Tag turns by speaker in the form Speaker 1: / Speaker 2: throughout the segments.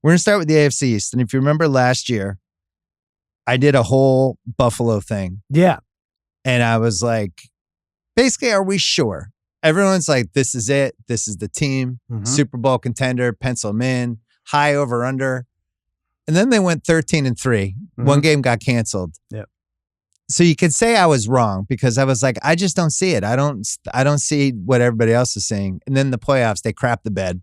Speaker 1: We're going to start with the AFC East. And if you remember last year, I did a whole Buffalo thing.
Speaker 2: Yeah.
Speaker 1: And I was like, basically, are we sure? Everyone's like, this is it. This is the team. Super Bowl contender, pencil them in, high over under. And then they went 13-3. One game got canceled.
Speaker 2: Yep.
Speaker 1: So you could say I was wrong because I was like, I just don't see it. I don't see what everybody else is seeing. And then the playoffs, they crap the bed.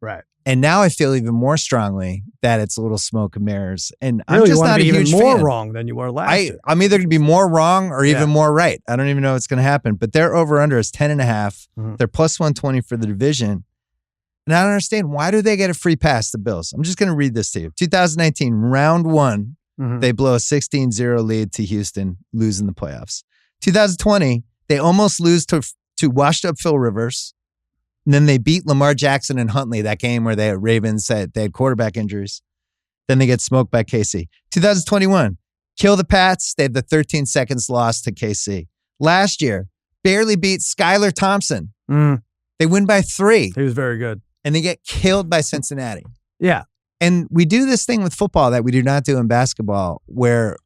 Speaker 2: Right.
Speaker 1: And now I feel even more strongly that it's a little smoke and mirrors. And
Speaker 2: really,
Speaker 1: I'm just not a huge
Speaker 2: even more
Speaker 1: fan.
Speaker 2: wrong than you were last year.
Speaker 1: I'm either going to be more wrong or even more right. I don't even know what's going to happen. But their over-under is 10.5. They're plus 120 for the division. And I don't understand, why do they get a free pass, the Bills? I'm just going to read this to you. 2019, round one, they blow a 16-0 lead to Houston, losing the playoffs. 2020, they almost lose to washed-up Phil Rivers. And then they beat Lamar Jackson and Huntley, that game where the Ravens said they had quarterback injuries. Then they get smoked by KC. 2021, kill the Pats. They had the 13 seconds loss to KC. Last year, barely beat Skylar Thompson. They win by 3.
Speaker 2: He was very good.
Speaker 1: And they get killed by Cincinnati.
Speaker 2: Yeah.
Speaker 1: And we do this thing with football that we do not do in basketball, where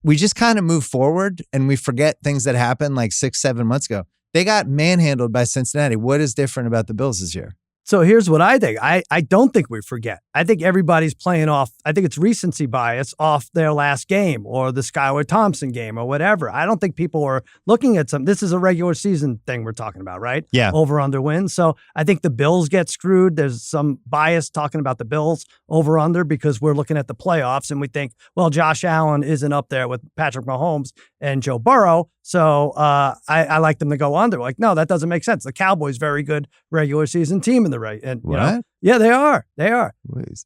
Speaker 1: we just kind of move forward and we forget things that happened like 6-7 months ago. They got manhandled by Cincinnati. What is different about the Bills this year?
Speaker 2: So here's what I think. I don't think we forget. I think everybody's playing off, I think it's recency bias off their last game or the Skylar Thompson game or whatever. I don't think people are looking at this is a regular season thing we're talking about, right?
Speaker 1: Yeah.
Speaker 2: Over under wins. So I think the Bills get screwed. There's some bias talking about the Bills over under because we're looking at the playoffs and we think, well, Josh Allen isn't up there with Patrick Mahomes and Joe Burrow. So I like them to go under. Like, no, that doesn't make sense. The Cowboys, very good regular season team in the right. And
Speaker 1: what?
Speaker 2: You know, yeah, they are. They are.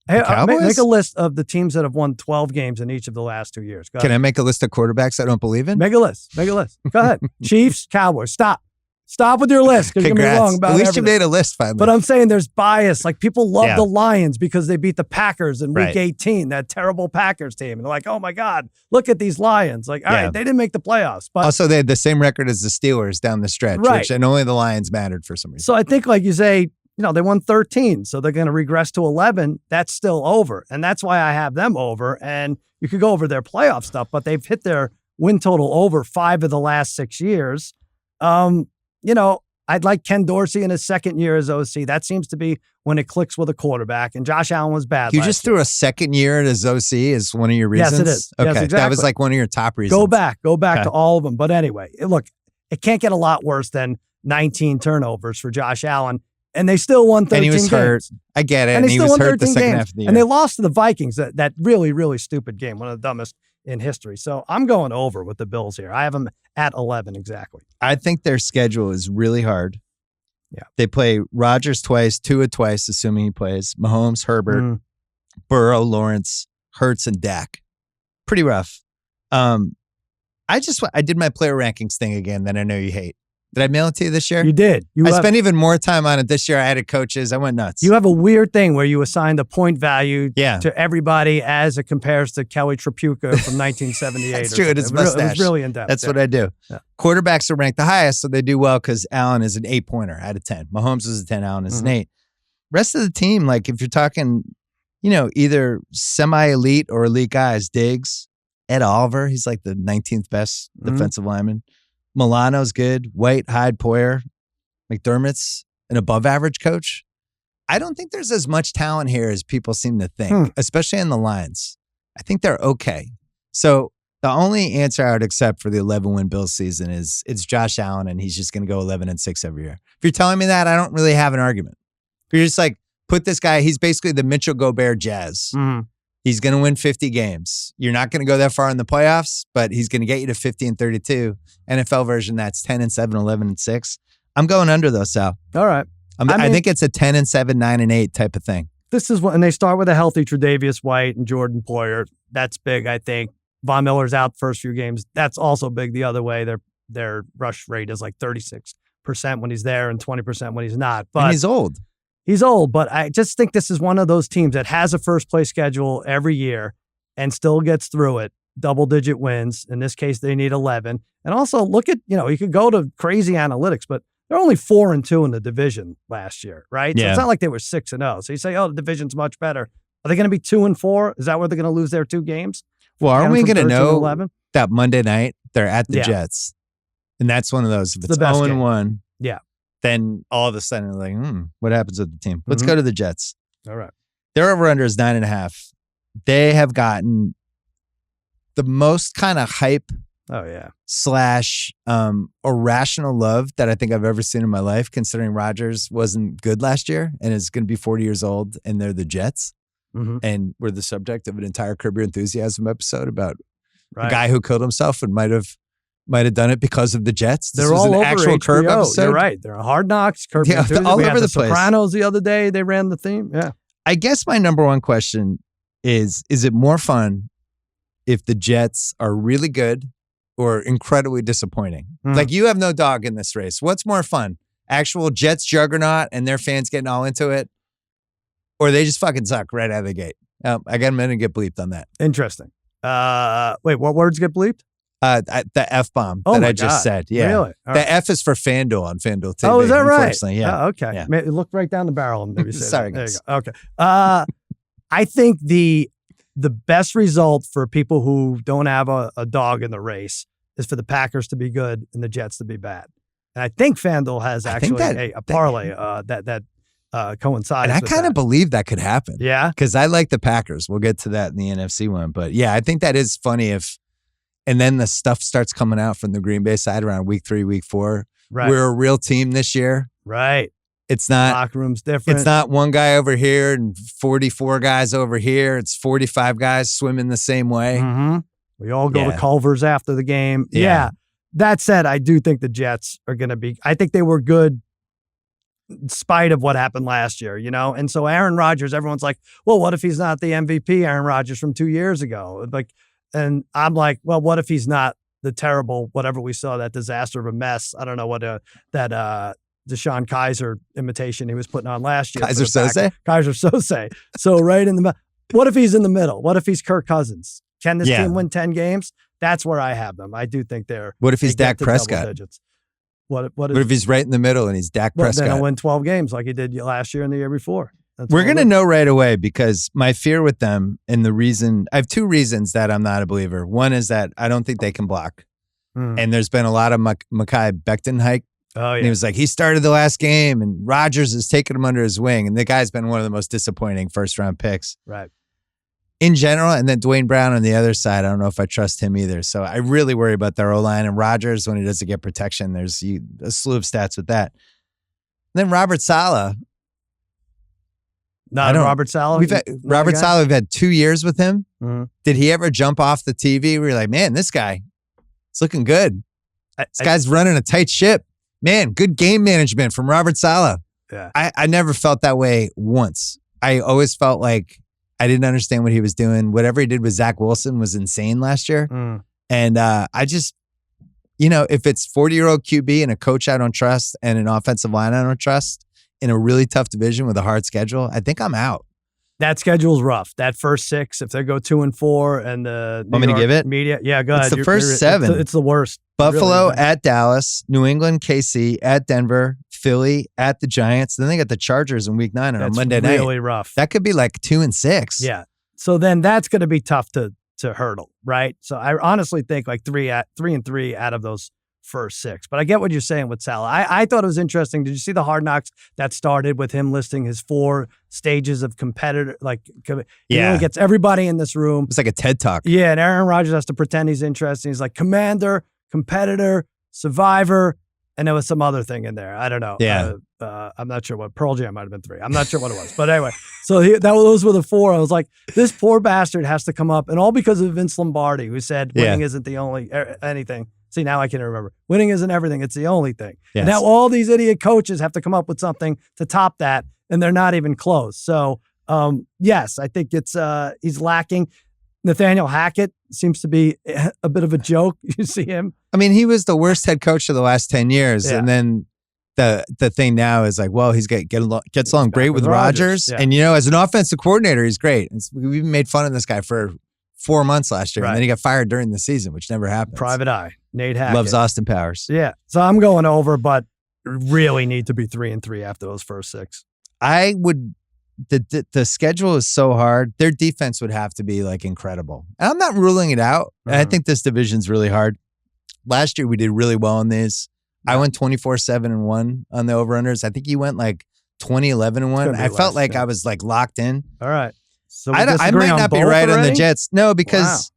Speaker 1: Hey,
Speaker 2: make a list of the teams that have won 12 games in each of the last 2 years.
Speaker 1: Can I make a list of quarterbacks I don't believe in?
Speaker 2: Make a list. Go ahead. Chiefs, Cowboys. Stop with your list because you're going to be wrong about
Speaker 1: At least
Speaker 2: everything.
Speaker 1: you made a list finally.
Speaker 2: But I'm saying there's bias. Like, people love the Lions because they beat the Packers in week 18, that terrible Packers team. And they're like, oh, my God, look at these Lions. Like, all right, they didn't make the playoffs. But
Speaker 1: also, they had the same record as the Steelers down the stretch, and only the Lions mattered for some reason.
Speaker 2: So I think, like you say, they won 13, so they're going to regress to 11. That's still over. And that's why I have them over. And you could go over their playoff stuff, but they've hit their win total over 5 of the last 6 years. I'd like Ken Dorsey in his second year as OC. That seems to be when it clicks with a quarterback. And Josh Allen was bad.
Speaker 1: You just threw a second year as OC as one of your reasons?
Speaker 2: Yes, it is.
Speaker 1: Okay,
Speaker 2: yes, exactly.
Speaker 1: That was like one of your top reasons.
Speaker 2: Go back to all of them. But anyway, look, it can't get a lot worse than 19 turnovers for Josh Allen. And they still won 13 games.
Speaker 1: And he was hurt. I get it.
Speaker 2: And
Speaker 1: he was hurt the second half of the year.
Speaker 2: And they lost to the Vikings, that really, really stupid game, one of the dumbest in history. So I'm going over with the Bills here. I have them at 11 exactly.
Speaker 1: I think their schedule is really hard.
Speaker 2: Yeah.
Speaker 1: They play Rodgers twice, Tua twice, assuming he plays, Mahomes, Herbert, Burrow, Lawrence, Hurts, and Dak. Pretty rough. I did my player rankings thing again that I know you hate. Did I mail it to you this year?
Speaker 2: You did.
Speaker 1: I spent even more time on it this year. I added coaches. I went nuts.
Speaker 2: You have a weird thing where you assign the point value
Speaker 1: Yeah.
Speaker 2: to everybody as it compares to Kelly Trapuka from 1978.
Speaker 1: That's true. It is mustache.
Speaker 2: It was really in-depth.
Speaker 1: That's what I do.
Speaker 2: Yeah.
Speaker 1: Quarterbacks are ranked the highest, so they do well because Allen is an 8-pointer out of 10. Mahomes is a 10. Allen is an 8. Rest of the team, like if you're talking, either semi-elite or elite guys, Diggs, Ed Oliver, he's like the 19th best defensive lineman. Milano's good. White, Hyde, Poyer, McDermott's an above-average coach. I don't think there's as much talent here as people seem to think, especially in the Lions. I think they're okay. So the only answer I would accept for the 11-win Bills season is it's Josh Allen, and he's just going to go 11-6 every year. If you're telling me that, I don't really have an argument. If you're just like, put this guy, he's basically the Mitchell Gobert Jazz. He's going to win 50 games. You're not going to go that far in the playoffs, but he's going to get you to 50-32. NFL version, that's 10-7, 11-6. I'm going under though, Sal.
Speaker 2: All right.
Speaker 1: I think it's a 10-7, 9-8 type of thing.
Speaker 2: This is what, and they start with a healthy Tre'Davious White and Jordan Poyer. That's big, I think. Von Miller's out first few games. That's also big the other way. Their rush rate is like 36% when he's there and 20% when he's not. But
Speaker 1: and he's old.
Speaker 2: He's old, but I just think this is one of those teams that has a first-place schedule every year and still gets through it. Double-digit wins. In this case, they need 11. And also, look at, you could go to crazy analytics, but They're only 4-2 in the division last year, right? So
Speaker 1: Yeah.
Speaker 2: it's not like they were 6-0. So you say, oh, the division's much better. Are they going to be 2-4? Is that where they're going to lose their 2 games?
Speaker 1: Well, aren't we going to know
Speaker 2: 11?
Speaker 1: that Monday night they're at the
Speaker 2: Yeah.
Speaker 1: Jets? And that's one of those. If
Speaker 2: It's
Speaker 1: it's
Speaker 2: the best
Speaker 1: 0-1,
Speaker 2: Yeah.
Speaker 1: then all of a sudden, like, what happens with the team? Let's go to the Jets.
Speaker 2: All right.
Speaker 1: Their over-under is 9.5. They have gotten the most kind of hype
Speaker 2: Oh, yeah.
Speaker 1: / irrational love that I think I've ever seen in my life, considering Rodgers wasn't good last year and is going to be 40 years old, and they're the Jets.
Speaker 2: Mm-hmm.
Speaker 1: And we're the subject of an entire Curb Your Enthusiasm episode about
Speaker 2: Right.
Speaker 1: a guy who killed himself and might have done it because of the Jets. This
Speaker 2: They're
Speaker 1: was
Speaker 2: all
Speaker 1: an
Speaker 2: over
Speaker 1: actual
Speaker 2: HBO.
Speaker 1: Curb episode.
Speaker 2: You're right. They're Hard Knocks, Curb Your
Speaker 1: Yeah,
Speaker 2: Enthusiasm.
Speaker 1: all
Speaker 2: We
Speaker 1: over
Speaker 2: had
Speaker 1: the place.
Speaker 2: Sopranos the other day. They ran the theme. Yeah.
Speaker 1: I guess my number one question is it more fun if the Jets are really good or incredibly disappointing? Like, you have no dog in this race. What's more fun? Actual Jets juggernaut and their fans getting all into it? Or they just fucking suck right out of the gate? I got a minute to get bleeped on that.
Speaker 2: Interesting. Wait, what words get bleeped?
Speaker 1: The F-bomb
Speaker 2: Oh
Speaker 1: that
Speaker 2: my
Speaker 1: I just
Speaker 2: God.
Speaker 1: said. Yeah.
Speaker 2: Really? All
Speaker 1: The
Speaker 2: right.
Speaker 1: F is for FanDuel on FanDuel TV.
Speaker 2: Oh, is that right?
Speaker 1: Unfortunately, yeah.
Speaker 2: Oh, okay.
Speaker 1: Yeah.
Speaker 2: It looked right down the barrel. And maybe say
Speaker 1: Sorry,
Speaker 2: that. There you
Speaker 1: guys.
Speaker 2: go. Okay. I think the best result for people who don't have a dog in the race is for the Packers to be good and the Jets to be bad. And I think FanDuel has
Speaker 1: I think
Speaker 2: actually
Speaker 1: that-
Speaker 2: a parlay that coincides.
Speaker 1: And I
Speaker 2: with
Speaker 1: kind of
Speaker 2: that.
Speaker 1: believe that could happen.
Speaker 2: Yeah.
Speaker 1: Because I like the Packers. We'll get to that in the NFC one. But yeah, I think that is funny and then the stuff starts coming out from the Green Bay side around week 3, week 4.
Speaker 2: Right.
Speaker 1: We're a real team this year.
Speaker 2: Right.
Speaker 1: It's not
Speaker 2: Locker room's different.
Speaker 1: It's not one guy over here and 44 guys over here. It's 45 guys swimming the same way.
Speaker 2: Mm-hmm. We all go
Speaker 1: Yeah.
Speaker 2: to Culver's after the game.
Speaker 1: Yeah.
Speaker 2: Yeah. That said, I do think the Jets are going to be, I think they were good in spite of what happened last year, you know? And so Aaron Rodgers, everyone's like, well, what if he's not the MVP Aaron Rodgers from 2 years ago? And I'm like, well, what if he's not the terrible, whatever we saw, that disaster of a mess? I don't know what that Deshaun Kaiser imitation he was putting on last year.
Speaker 1: Kaiser Sose?
Speaker 2: Kaiser Sose. So right in the middle. What if he's in the middle? What if he's Kirk Cousins? Can this team win 10 games? That's where I have them. I do think they're.
Speaker 1: What if he's
Speaker 2: they get
Speaker 1: Dak
Speaker 2: to double
Speaker 1: Prescott?
Speaker 2: digits. What
Speaker 1: What if he's right in the middle and he's Dak
Speaker 2: well,
Speaker 1: Prescott?
Speaker 2: then he'll win 12 games like he did last year and the year before. That's
Speaker 1: We're
Speaker 2: all
Speaker 1: going to
Speaker 2: it is.
Speaker 1: know right away because my fear with them and the reason I have 2 reasons that I'm not a believer. One is that I don't think they can block. And there's been a lot of Mekhi Becton hype.
Speaker 2: Oh,
Speaker 1: And he
Speaker 2: yeah.
Speaker 1: was like, he started the last game and Rodgers has taken him under his wing. And the guy's been one of the most disappointing first round picks
Speaker 2: Right.
Speaker 1: in general. And then Dwayne Brown on the other side, I don't know if I trust him either. So I really worry about their O-line and Rodgers when he doesn't get protection. There's a slew of stats with that. Then Robert Saleh.
Speaker 2: Not Robert Sala.
Speaker 1: Robert Saleh, we've had 2 years with him.
Speaker 2: Mhm.
Speaker 1: Did he ever jump off the TV? We were like, man, this guy, it's looking good. This guy's running a tight ship. Man, good game management from Robert Saleh.
Speaker 2: Yeah.
Speaker 1: I never felt that way once. I always felt like I didn't understand what he was doing. Whatever he did with Zach Wilson was insane last year. And I just, if it's 40-year-old QB and a coach I don't trust and an offensive line I don't trust in a really tough division with a hard schedule, I think I'm out.
Speaker 2: That schedule's rough. That first 6, if they go 2-4 and the
Speaker 1: Want me to give it?
Speaker 2: media, yeah, go ahead.
Speaker 1: It's the first 7.
Speaker 2: It's the worst.
Speaker 1: Buffalo
Speaker 2: Really.
Speaker 1: at Dallas, New England, KC at Denver, Philly at the Giants. Then they got the Chargers in week 9 on
Speaker 2: That's
Speaker 1: Monday night.
Speaker 2: really rough.
Speaker 1: That could be like 2-6.
Speaker 2: Yeah. So then that's going to be tough to hurdle, right? So I honestly think like 3-3 out of those first 6. But I get what you're saying with Salah. I thought it was interesting. Did you see the Hard Knocks that started with him listing his 4 stages of competitor? He really gets everybody in this room.
Speaker 1: It's like a TED Talk.
Speaker 2: Yeah, and Aaron Rodgers has to pretend he's interesting. He's like commander, competitor, survivor, and there was some other thing in there. I don't know.
Speaker 1: Yeah.
Speaker 2: I'm not sure what. Pearl Jam might have been 3. I'm not sure what it was. But anyway, so those were the 4. I was like, this poor bastard has to come up, and all because of Vince Lombardi, who said winning isn't the only anything. See, now I can remember. Winning isn't everything. It's the only thing.
Speaker 1: Yes.
Speaker 2: And now all these idiot coaches have to come up with something to top that, and they're not even close. So, yes, I think it's he's lacking. Nathaniel Hackett seems to be a bit of a joke. You see him.
Speaker 1: I mean, he was the worst head coach of the last 10 years.
Speaker 2: Yeah.
Speaker 1: And then the thing now is like, well, he's gets along great with Rodgers.
Speaker 2: Yeah.
Speaker 1: And, as an offensive coordinator, he's great. We even made fun of this guy for 4 months last year.
Speaker 2: Right.
Speaker 1: And then he got fired during the season, which never happened.
Speaker 2: Private eye. Nate Hackett.
Speaker 1: Loves Austin Powers.
Speaker 2: Yeah. So I'm going over, but really need to be 3-3 after those first 6.
Speaker 1: I would. The schedule is so hard. Their defense would have to be like incredible. And I'm not ruling it out.
Speaker 2: Mm-hmm.
Speaker 1: I think this division's really hard. Last year we did really well in these. I went 24-7-1 on the over-unders. I think you went like 20-11-1. I felt like I was like locked in.
Speaker 2: All right. So
Speaker 1: I might not be right on the Jets. No, because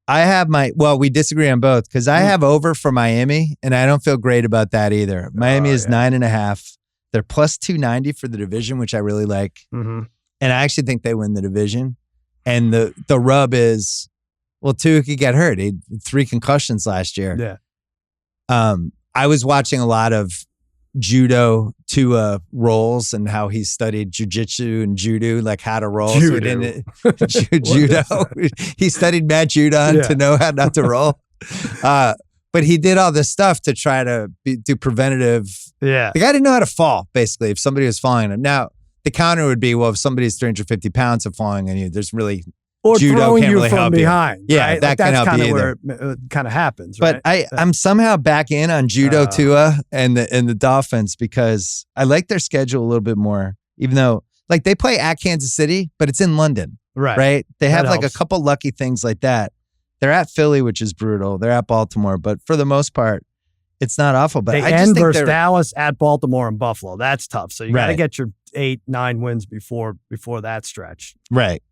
Speaker 1: we disagree on both because I have over for Miami and I don't feel great about that either. Miami is 9.5. They're plus 290 for the division, which I really like.
Speaker 2: Mm-hmm.
Speaker 1: And I actually think they win the division. And the rub is, Tua could get hurt. He had 3 concussions last year.
Speaker 2: Yeah.
Speaker 1: I was watching a lot of judo Tua rolls and how he studied jujitsu and judo, like how to roll.
Speaker 2: Judo.
Speaker 1: Judo. He studied Matt Judon to know how not to roll. But he did all this stuff to try to do preventative.
Speaker 2: Yeah.
Speaker 1: The guy didn't know how to fall, basically, if somebody was falling on him. Now, the counter would be, well, if somebody's 350 pounds of falling on you, there's really
Speaker 2: or
Speaker 1: judo
Speaker 2: throwing
Speaker 1: can't
Speaker 2: you
Speaker 1: really
Speaker 2: from
Speaker 1: help
Speaker 2: behind.
Speaker 1: You. Yeah,
Speaker 2: right?
Speaker 1: that can help you either.
Speaker 2: Where it kind of happens.
Speaker 1: But
Speaker 2: right?
Speaker 1: I'm somehow back in on judo Tua and the Dolphins because I like their schedule a little bit more, even though like they play at Kansas City, but it's in London.
Speaker 2: Right.
Speaker 1: They have like
Speaker 2: helps.
Speaker 1: a couple lucky things like that. They're at Philly, which is brutal. They're at Baltimore, but for the most part, it's not awful. But
Speaker 2: they
Speaker 1: I just
Speaker 2: end
Speaker 1: think
Speaker 2: versus Dallas, at Baltimore, and Buffalo. That's tough. So you got to get your 8-9 wins before that stretch.
Speaker 1: Right.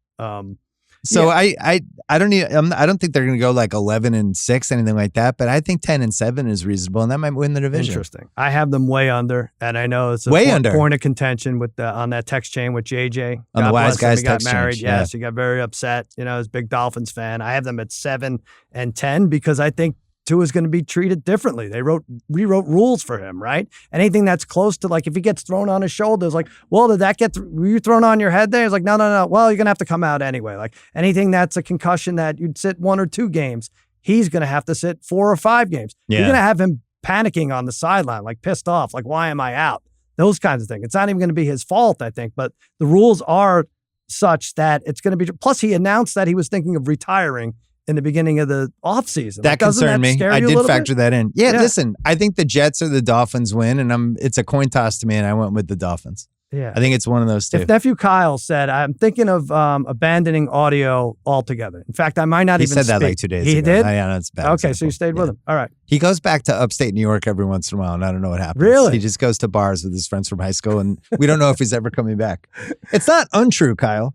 Speaker 1: So I don't think they're going to go like 11-6, anything like that. But I think 10-7 is reasonable, and that might win the division.
Speaker 2: Interesting. I have them way under, and I know it's a point of contention with on that text chain with JJ.
Speaker 1: On the Wise Guys
Speaker 2: text chain. He got married.
Speaker 1: Change,
Speaker 2: yes, he got very upset. You know, he's a big Dolphins fan. I have them at 7-10 because I think Tua is going to be treated differently. They rewrote rules for him, right? Anything that's close to like if he gets thrown on his shoulders, like, well, did that were you thrown on your head there? It's like, no. Well, you're going to have to come out anyway. Like anything that's a concussion that you'd sit 1 or 2 games, he's going to have to sit 4 or 5 games. Yeah. You're going to have him panicking on the sideline, like pissed off, like, why am I out? Those kinds of things. It's not even going to be his fault, I think, but the rules are such that it's going to be. Plus, he announced that he was thinking of retiring in the beginning of the offseason.
Speaker 1: That concerned me. I did factor that in. Yeah, listen, I think the Jets or the Dolphins win, and it's a coin toss to me, and I went with the Dolphins.
Speaker 2: Yeah.
Speaker 1: I think it's one of those two.
Speaker 2: If Nephew Kyle said, I'm thinking of abandoning audio altogether. In fact, I might not even
Speaker 1: speak. He said that
Speaker 2: speak.
Speaker 1: like 2 days ago.
Speaker 2: He did?
Speaker 1: I know it's bad.
Speaker 2: Okay,
Speaker 1: example.
Speaker 2: so you stayed with him. All right.
Speaker 1: He goes back to upstate New York every once in a while, and I don't know what happens.
Speaker 2: Really?
Speaker 1: He just goes to bars with his friends from high school, and we don't know if he's ever coming back. It's not untrue, Kyle.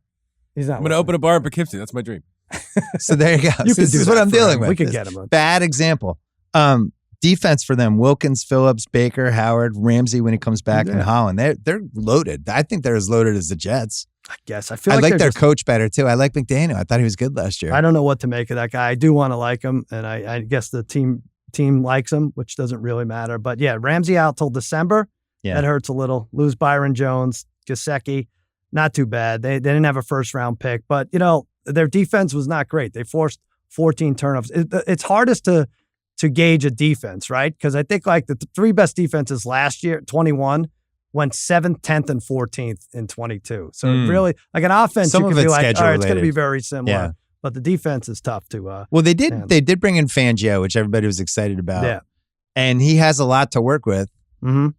Speaker 2: He's not.
Speaker 3: I'm going to open a bar in Poughkeepsie. That's my dream.
Speaker 1: So there you go. This is what I'm dealing with.
Speaker 2: We could get him.
Speaker 1: Bad example. Defense for them: Wilkins, Phillips, Baker, Howard, Ramsey when he comes back, and Holland. They're loaded. I think they're as loaded as the Jets.
Speaker 2: I guess. I feel
Speaker 1: I
Speaker 2: like
Speaker 1: their coach better too. I like McDaniel. I thought he was good last year.
Speaker 2: I don't know what to make of that guy. I do want to like him, and I guess the team likes him, which doesn't really matter. But yeah, Ramsey out till December. Yeah. That hurts a little. Lose Byron Jones, Gesicki. Not too bad. They didn't have a first-round pick, but their defense was not great. They forced 14 turnovers. It's hardest to gauge a defense, right? Because I think like the 3 best defenses last year, 21, went 7th, 10th, and 14th in 22. So really, like an offense, you can be like, all right, it's going to be very similar. Yeah. But the defense is tough to.
Speaker 1: Well, they did bring in Fangio, which everybody was excited about. Yeah, and he has a lot to work with.
Speaker 2: Mm-hmm.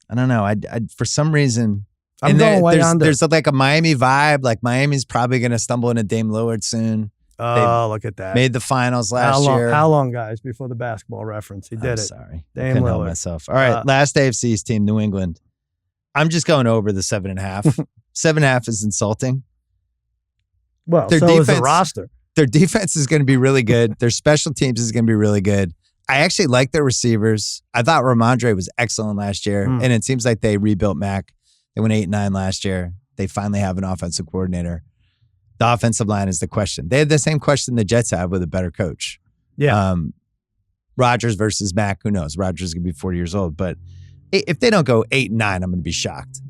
Speaker 1: I don't know. I for some reason.
Speaker 2: I'm going way under.
Speaker 1: There's like a Miami vibe. Like Miami's probably going to stumble into Dame Lillard soon.
Speaker 2: Oh, look at that.
Speaker 1: Made the finals last year.
Speaker 2: How long, guys, before the basketball reference? He did it.
Speaker 1: Sorry.
Speaker 2: Dame
Speaker 1: Couldn't
Speaker 2: Lillard.
Speaker 1: help myself. All right, last AFC East team, New England. I'm just going over the 7.5. 7.5 is insulting.
Speaker 2: Well, their defense, is the roster.
Speaker 1: Their defense is going to be really good. Their special teams is going to be really good. I actually like their receivers. I thought Ramondre was excellent last year, and it seems like they rebuilt Mac. They went 8-9 last year. They finally have an offensive coordinator. The offensive line is the question. They had the same question the Jets have with a better coach.
Speaker 2: Yeah.
Speaker 1: Rodgers versus Mac, who knows? Rodgers is going to be 40 years old. But if they don't go 8-9, I'm going to be shocked.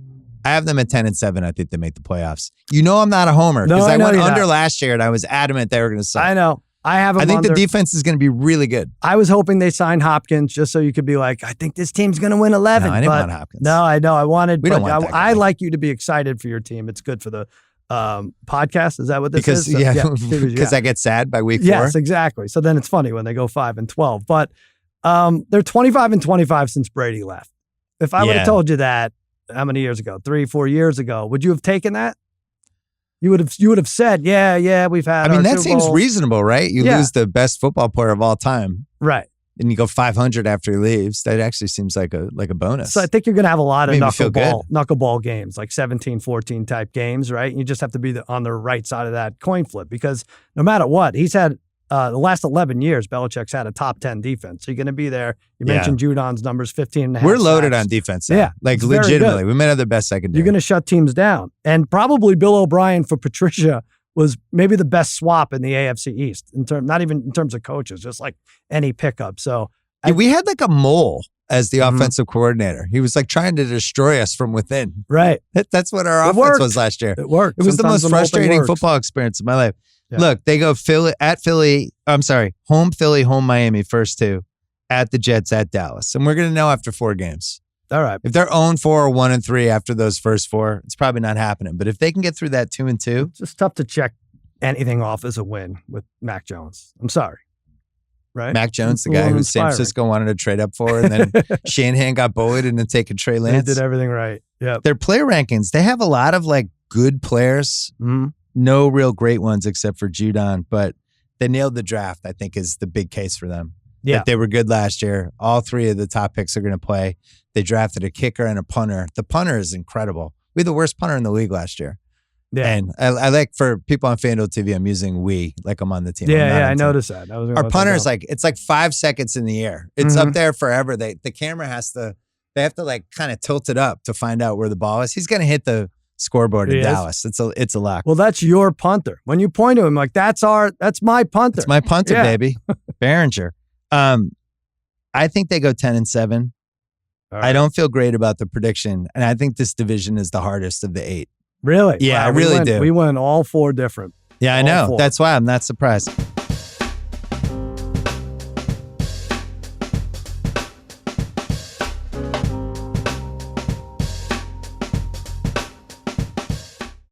Speaker 1: I have them at 10-7. I think they make the playoffs. I'm not a homer because I went under last year and I was adamant they were going to suck.
Speaker 2: I know. I think
Speaker 1: the defense is going to be really good.
Speaker 2: I was hoping they signed Hopkins just so you could be like, I think this team's going to win 11.
Speaker 1: No, I didn't want Hopkins.
Speaker 2: No, I know. I wanted.
Speaker 1: We don't want that guy.
Speaker 2: I like you to be excited for your team. It's good for the podcast. Is that what this
Speaker 1: is? Because I get sad by week 4.
Speaker 2: Yes, exactly. So then it's funny when they go 5-12. But They're 25-25 since Brady left. If I would have
Speaker 1: Yeah.
Speaker 2: told you that, how many years ago? 3-4 years ago, would you have taken that? You would have said, yeah, we've had.
Speaker 1: I mean,
Speaker 2: our
Speaker 1: that
Speaker 2: Super
Speaker 1: seems
Speaker 2: Bowls.
Speaker 1: reasonable, right? You
Speaker 2: Yeah.
Speaker 1: lose the best football player of all time,
Speaker 2: Right.
Speaker 1: and you go 500 after he leaves. That actually seems like a bonus.
Speaker 2: So I think you're going to have a lot of
Speaker 1: Made me feel
Speaker 2: knuckleball games, like 17-14 type games, right? You just have to be on the right side of that coin flip because no matter what, he's had the last 11 years, Belichick's had a top 10 defense. So you're going to be there. You mentioned Judon's numbers, 15 and a half
Speaker 1: We're loaded
Speaker 2: sacks.
Speaker 1: on defense now.
Speaker 2: Yeah,
Speaker 1: Like
Speaker 2: it's very
Speaker 1: legitimately.
Speaker 2: good.
Speaker 1: We might have the best secondary.
Speaker 2: You're going to shut teams down. And probably Bill O'Brien for Patricia was maybe the best swap in the AFC East, not even in terms of coaches, just like any pickup. So
Speaker 1: Yeah, we had like a mole as the
Speaker 2: Mhm.
Speaker 1: offensive coordinator. He was like trying to destroy us from within.
Speaker 2: right,
Speaker 1: That's what our
Speaker 2: It
Speaker 1: offense
Speaker 2: worked.
Speaker 1: was last year.
Speaker 2: it worked.
Speaker 1: It was the
Speaker 2: Sometimes
Speaker 1: most
Speaker 2: whole thing
Speaker 1: frustrating
Speaker 2: works.
Speaker 1: football experience of my life.
Speaker 2: Yeah.
Speaker 1: Look, they go home Philly, home Miami, first two, at the Jets, at Dallas. And we're going to know after 4 games.
Speaker 2: All right.
Speaker 1: If they're 0-4 or 1-3 after those first 4, it's probably not happening. But if they can get through that 2-2,
Speaker 2: It's just tough to check anything off as a win with Mac Jones. I'm sorry. Right?
Speaker 1: Mac Jones, the
Speaker 2: It's a
Speaker 1: guy
Speaker 2: little
Speaker 1: who San
Speaker 2: inspiring.
Speaker 1: Francisco wanted to trade up for, and then Shanahan got bullied into taking Trey
Speaker 2: They
Speaker 1: Lance.
Speaker 2: did everything right. Yeah.
Speaker 1: Their player rankings, they have a lot of like good players.
Speaker 2: Mm-hmm.
Speaker 1: No real great ones except for Judon, but they nailed the draft, I think, is the big case for them.
Speaker 2: Yeah.
Speaker 1: That they were good last year. All 3 of the top picks are going to play. They drafted a kicker and a punter. The punter is incredible. We had the worst punter in the league last year.
Speaker 2: Yeah.
Speaker 1: And I like, for people on FanDuel TV, I'm using we, like I'm on the team. I'm not
Speaker 2: Yeah,
Speaker 1: on
Speaker 2: I
Speaker 1: the team.
Speaker 2: noticed that.
Speaker 1: Our punter is like, it's like 5 seconds in the air. It's
Speaker 2: Mhm.
Speaker 1: up there forever. The camera they have to like kind of tilt it up to find out where the ball is. He's going to hit the scoreboard in
Speaker 2: He is.
Speaker 1: Dallas. It's a lock.
Speaker 2: Well, that's your punter. When you point to him, like that's my punter.
Speaker 1: It's my punter,
Speaker 2: Yeah.
Speaker 1: baby. Behringer. I think they go 10-7.
Speaker 2: All
Speaker 1: I
Speaker 2: right.
Speaker 1: don't feel great about the prediction. And I think this division is the hardest of the 8.
Speaker 2: Really?
Speaker 1: Yeah, I
Speaker 2: we
Speaker 1: really
Speaker 2: went-
Speaker 1: do.
Speaker 2: We went all 4 different.
Speaker 1: Yeah, I
Speaker 2: All
Speaker 1: know.
Speaker 2: 4.
Speaker 1: That's why I'm not surprised.